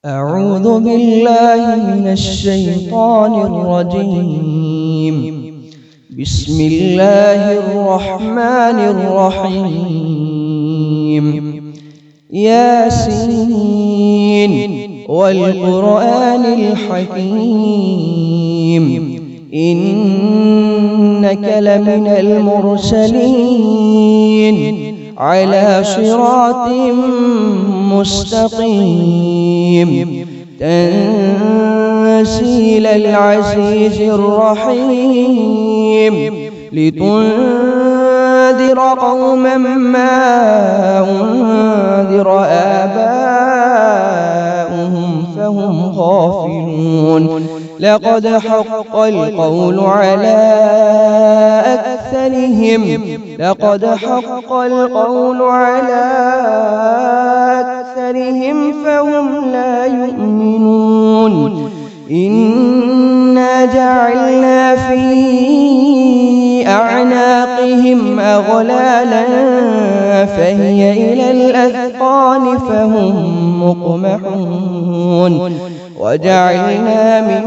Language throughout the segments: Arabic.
أعوذ بالله من الشيطان الرجيم. بسم الله الرحمن الرحيم. ياسين والقرآن الحكيم إنك لمن المرسلين على صراط مستقيم تنزيل العزيز الرحيم لتنذر قوما ما أنذر آباؤهم فهم غافلون. لقد حق القول على أكثرهم فهم لا يؤمنون. إنا جعلنا في أعناقهم أغلالا فهي إلى الأذقان فهم مقمحون. وجعلنا من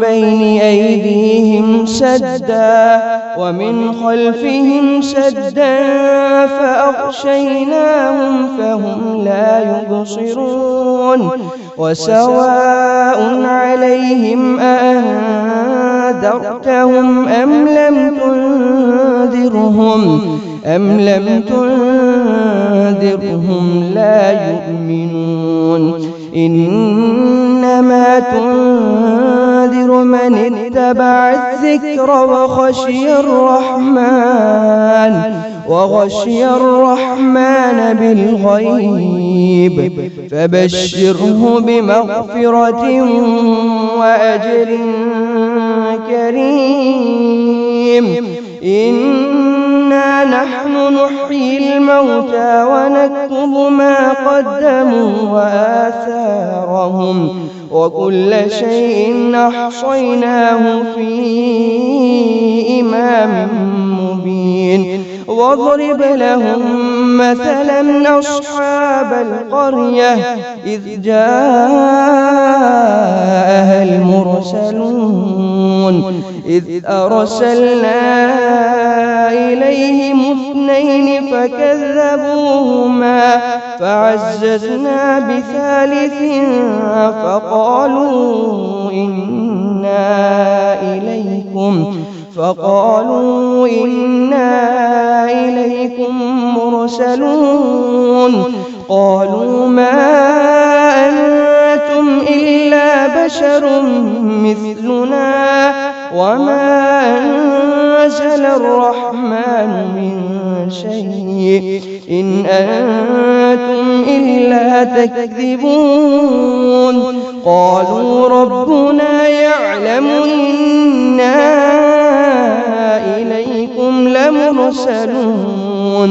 بين أيديهم سدا ومن خلفهم سدا فأغشيناهم فهم لا يبصرون. وسواء عليهم أأنذرتهم أم لم تنذرهم لا يؤمنون. إنما تنذر من اتبع الذكر وغشي الرحمن بالغيب فبشره بمغفرة وأجر كريم. إنا نحن نحيي الموتى ونكتب ما قدموا وآثارهم وكل شيء أحصيناه في إمام مبين. واضرب لهم مثلا أصحاب القرية إذ جاءها المرسلون إذ أرسلنا إليهم 2 فكذبوهما فعززنا ب3 فقالوا إنا إليكم مرسلون. قالوا ما أنتم إلا بشر مثلنا وما أنزل الرحمن من شيء إن أنتم إلا تكذبون. قالوا ربنا يعلم إنا إليكم لمرسلون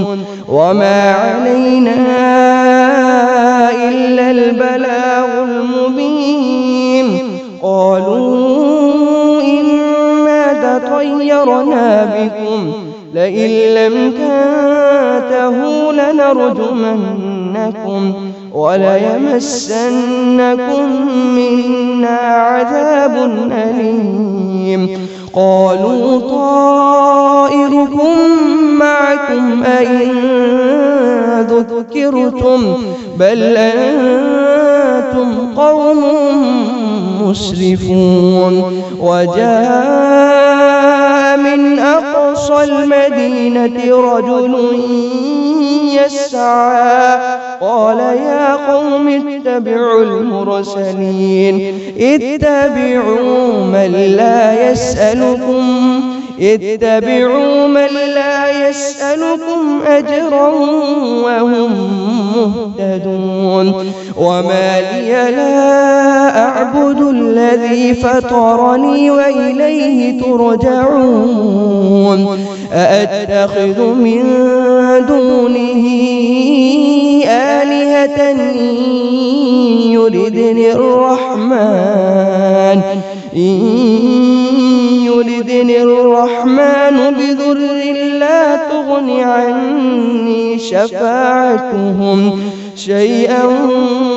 وما علينا إلا البلاغ المبين. قالوا إنا تطيرنا بكم لئن لم تنتهوا لنرجمنكم وليمسنكم منا عذاب أليم. قالوا طائركم معكم أئن ذكرتم بل أنتم قوم مسرفون. وجاء من أقصى المدينة رجل يسعى قال يا قوم اتبعوا المرسلين اتبعوا من لا يسألكم أجرا وهم مهتدون. وما لي لا أعبد الذي فطرني وإليه ترجعون. أأتخذ من دونه آلهة إن يردني الرحمن بضر لا تغن عني شيئا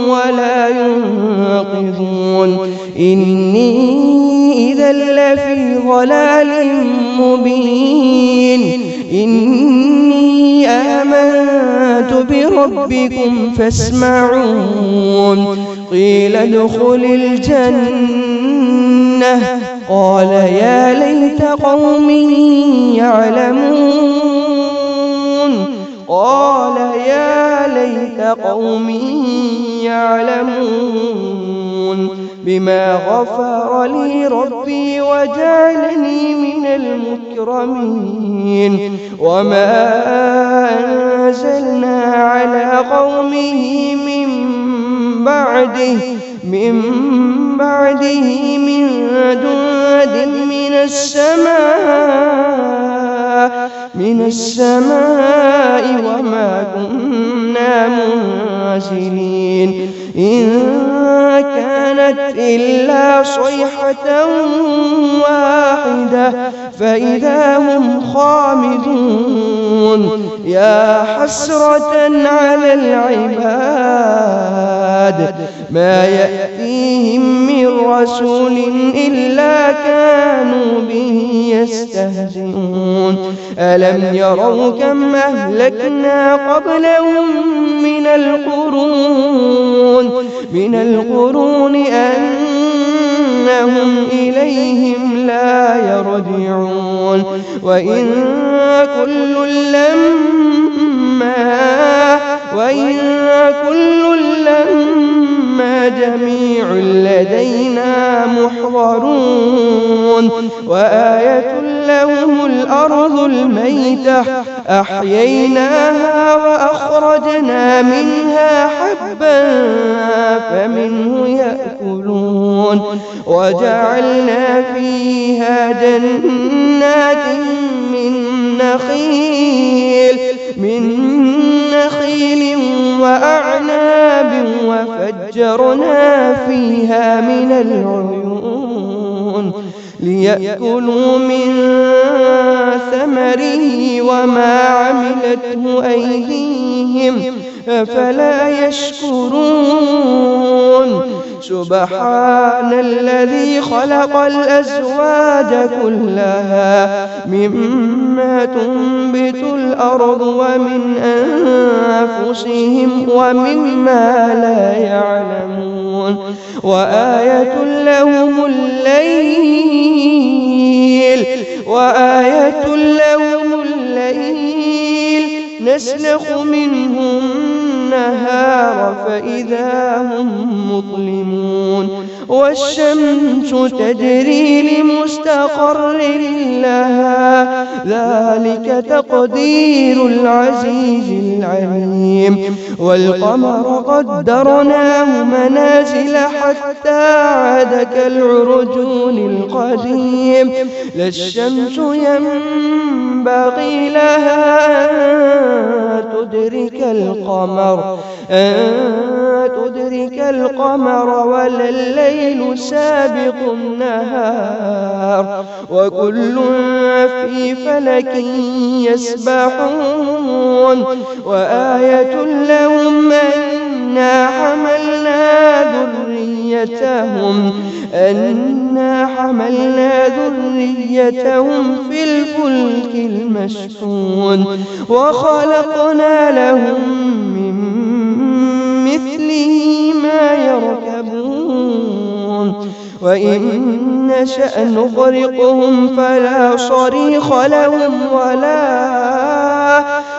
ولا ينقذون إني إذا لفي ضلال مبين إني آمنت بربكم فاسمعون قيل ادخل الجنة قال يا ليت قومي يعلمون قال يا ليت قومي يعلمون بما غفر لي ربي وجعلني من المكرمين وما أنزلنا على قومه من بعده من جند من السماء وما كنا منزلين إن كانت إلا صيحة واحدة فإذا هم خامدون يا حسرة على العباد ما يأتيهم من رسول إلا كانوا به يستهزئون ألم يروا كم أهلكنا قبلهم من القرون أنهم إليهم لا يرجعون وإن كل لما جميع لدينا محضرون وآية لهم الأرض الميتة أحييناها وأخرجنا منها حبا فمنه يأكلون وجعلنا فيها جنات من نخيل وأعناب وفجرنا فيها من العيون ليأكلوا من ثمره وما عملته أيديهم أفلا يشكرون سبحان الذي خلق الأزواج كلها مما تنبت الأرض ومن أنفسهم ومما لا يعلمون وآية لهم الليل نسلخ منه النهار فإذا هم مظلمون والشمس تجري لمستقر لها ذلك تقدير العزيز العليم والقمر قدرناه منازل حتى عاد كالعرجون القديم لا الشمس ينبغي لها أن تدرك القمر ولا الليل سابق النهار وكل في فلك يسبحون وآية لهم أنا حملنا ذريتهم في الفلك المشحون وخلقنا لهم من مثله ما يركبون وإن نشأ نغرقهم فلا صريخ لهم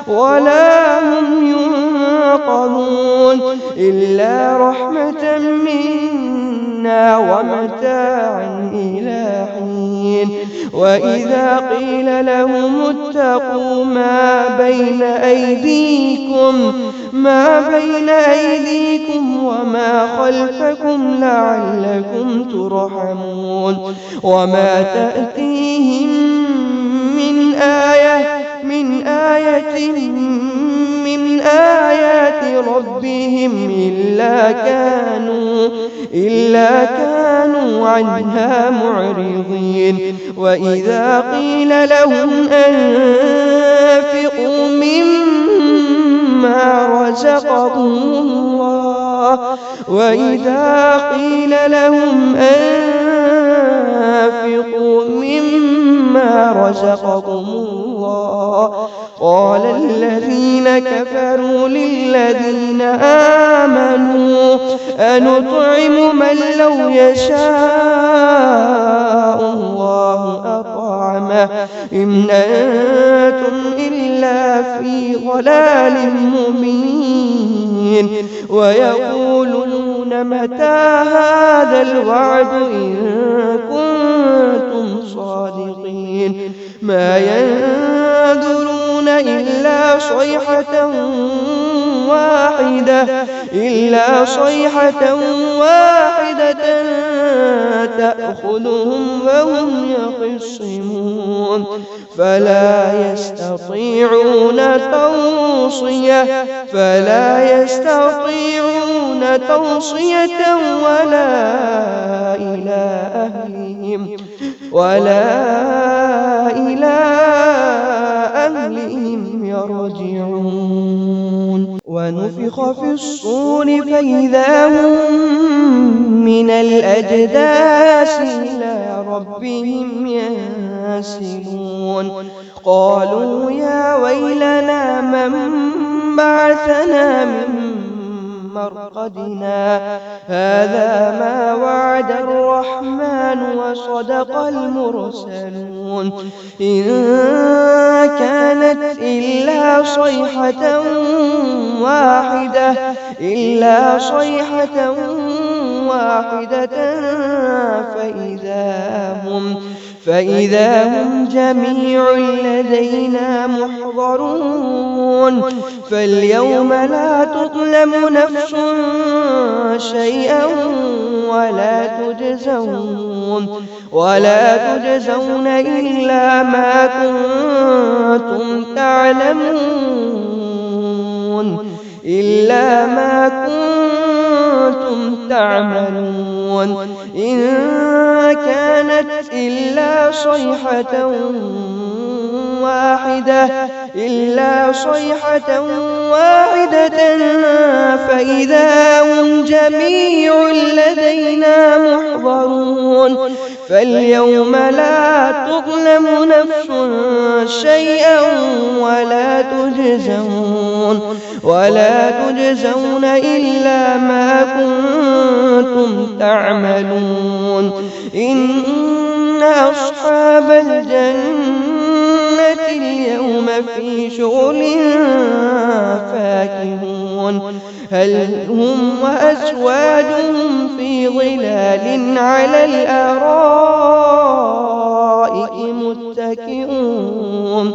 ولا هم ينقذون إلا رحمة منا ومتاعا إلى حين وإذا قيل لهم اتقوا ما بين أيديكم وما خلفكم لعلكم ترحمون وما تأتيهم من آيات ربهم إلا كانوا عنها معرضين وإذا قيل لهم أنفقوا مما رزقهم الله. وإذا قيل لهم أنفقوا مما رزقكم الله قال الذين كفروا للذين آمنوا أنطعم من لو يشاء الله أطعمه إن أنتم إلا في ضلال مبين. ويقولون متى هذا الوعد إن كنتم صادقين ما ينظرون إلا صيحة واحدة تأخذهم وهم يخصمون فلا يستطيعون توصية ولا إلى أهلهم يرجعون. ونفخ في الصور فإذا هم من الأجداث إلى ربهم ينسلون. قالوا يا ويلنا من بعثنا من مرقدنا هذا ما وعد الرحمن وصدق المرسلون إن كانت إلا صيحة واحدة فإذا هم جميع لدينا محضرون. فاليوم لا تظلم نفس شيئا ولا تجزون إلا ما كنتم تعملون إن كانت إلا صيحة واحدة فإذا هم جميع لدينا محضرون. فاليوم لا تظلم نفس شيئا ولا تجزون إلا ما كنتم تعملون إن أصحاب الجنة اليوم في شغل فاكهون هل هم وأزواجهم في ظلال على الأرائك متكئون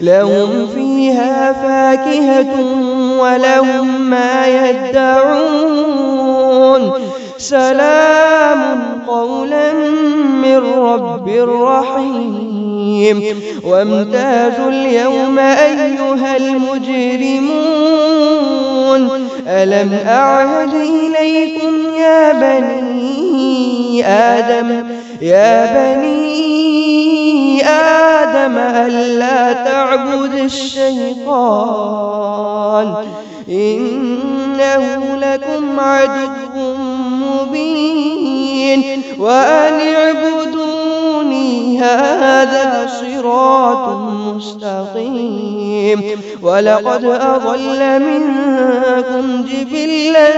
لهم فيها فاكهة ولهم ما يدعون سلام قولا من رب رحيم. وامتازوا اليوم أيها المجرمون ألم أعهد إليكم يا بني آدم ألا تعبدوا الشيطان إنه لكم عدو مبين وأن اعبدوني هذا صراط مستقيم. ولقد أضل منكم جبلا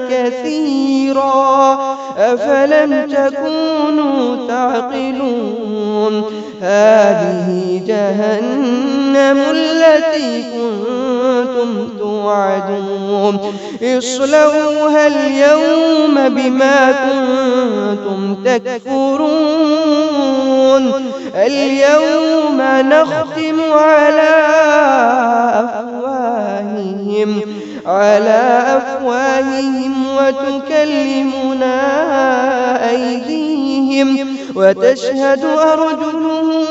كثيرا أفلم تكونوا تعقلون. هذه جهنم التي كنتم توعدون اصلوها اليوم بما كنتم تكفرون. اليوم نختم على أفواههم وتكلمنا أيديهم وتشهد أرجلهم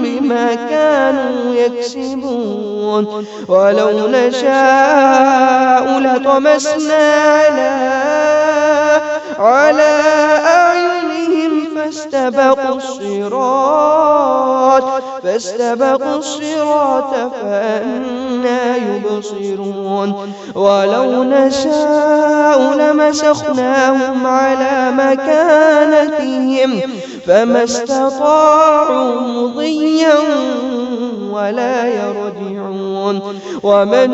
بما كانوا يكسبون. ولو نشاء لطمسنا على أعينهم فاستبقوا الصراط فأنى يبصرون ولو نشاء لمسخناهم على مكانتهم فما استطاعوا مضيا ولا يرجعون ومن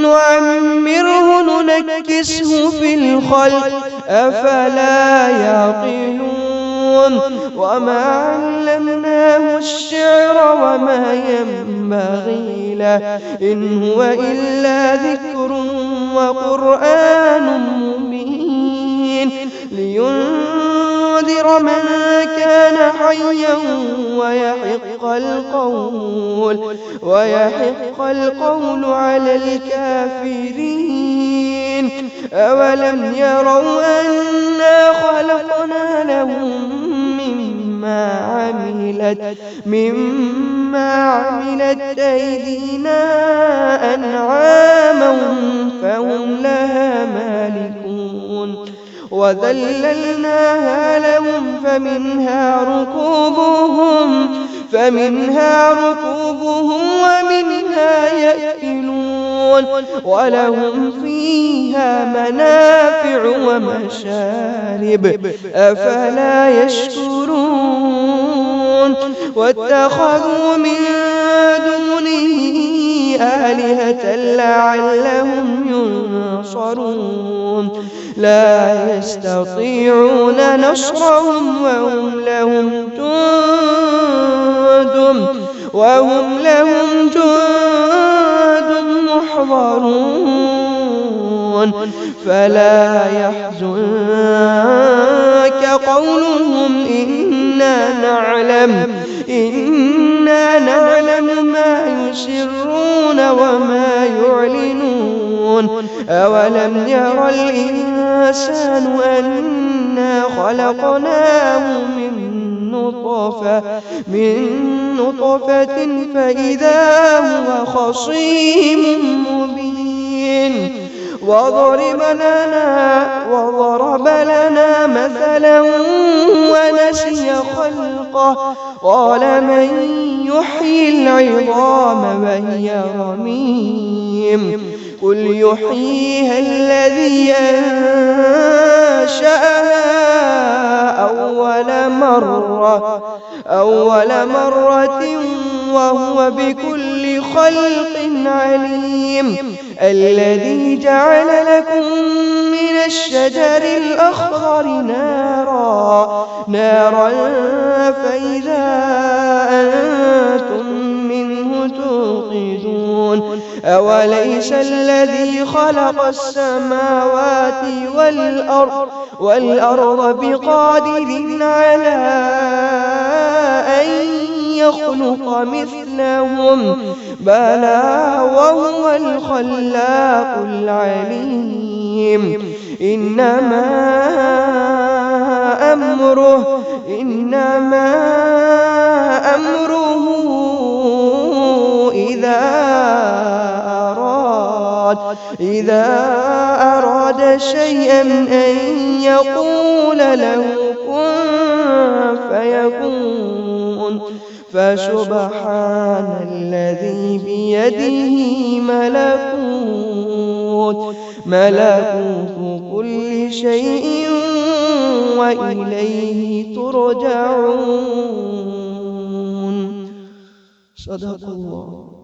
نعمره ننكسه في الخلق أفلا يعقلون وما علمناه الشعر وما ينبغي له إن هو إلا ذكر وقرآن مبين لينذر من كان حيا ويحق القول على الكافرين أولم يروا أنا خلقنا لهم مما عملت أيدينا أنعاما فهم لها مالكون وذللناها لهم فمنها ركوبهم ومنها يأكلون ولهم فيها منافع ومشارب أفلا يشكرون واتخذوا من دونه آلهة لعلهم ينصرون لا يستطيعون نصرهم وهم لهم جند محضرون فلا يحزنك قولهم إنا نعلم ما يسرون وما يعلنون أولم ير الإنسان أنا خلقناه من نطفة فإذا هو خصيم مبين وضرب لنا مثلا ونسي خلقه قال من يحيي العظام وهي رميم قل يحييها الذي أنشأها أول مرة وهو بكل خلق عليم الذي جعل لكم من الشجر الأخضر نارا فإذا أنتم منه توقدون أوليس الذي خلق السماوات والأرض بقادر على أن يخلق مثلهم بلى وهو الخلاق العليم إنما أمره إذا أراد شيئا أن يقول له كن فيكون فسبحان الذي بيده ملكوت كل شيء وإليه ترجعون. صدق الله.